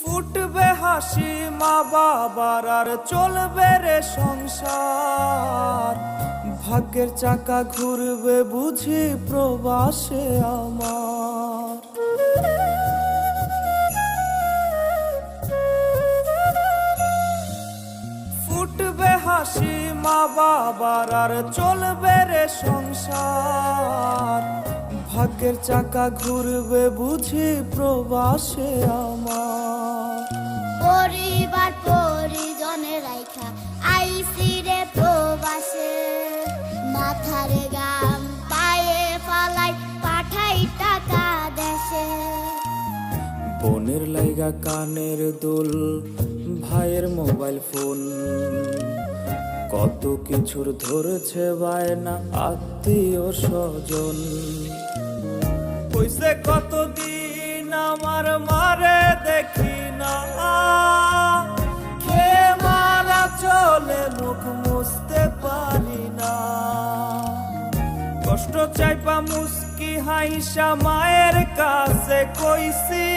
ফুটবে হাসি মা বাবার আর চলবে রে সংসার, ভাগ্যের চাকা ঘুরবে বুঝি প্রবাসে আমার। ফুটবে হাসি মা বাবার আর চলবে রে সংসার, ভাগ্যের চাকা ঘুরবে বুঝি প্রবাসে আমার। পরিবার পরিজনে রাইখা আইসি রে প্রবাসে, মাথারে গাম পায়ে ফালাই পাঠাই টাকা দেশে। বোনের লাইগা কানের দুল, ভাইয়ের মোবাইল ফোন, কত কিছুর ধরেছে বায়না আত্মীয় স্বজন। কইছে কতদিন আমার মারে দেখি না, কে মারা চলে মুখ মুছতে পারি না। কষ্ট চাইপা মুস্কি হাইসা মায়ের কাছে কইছি,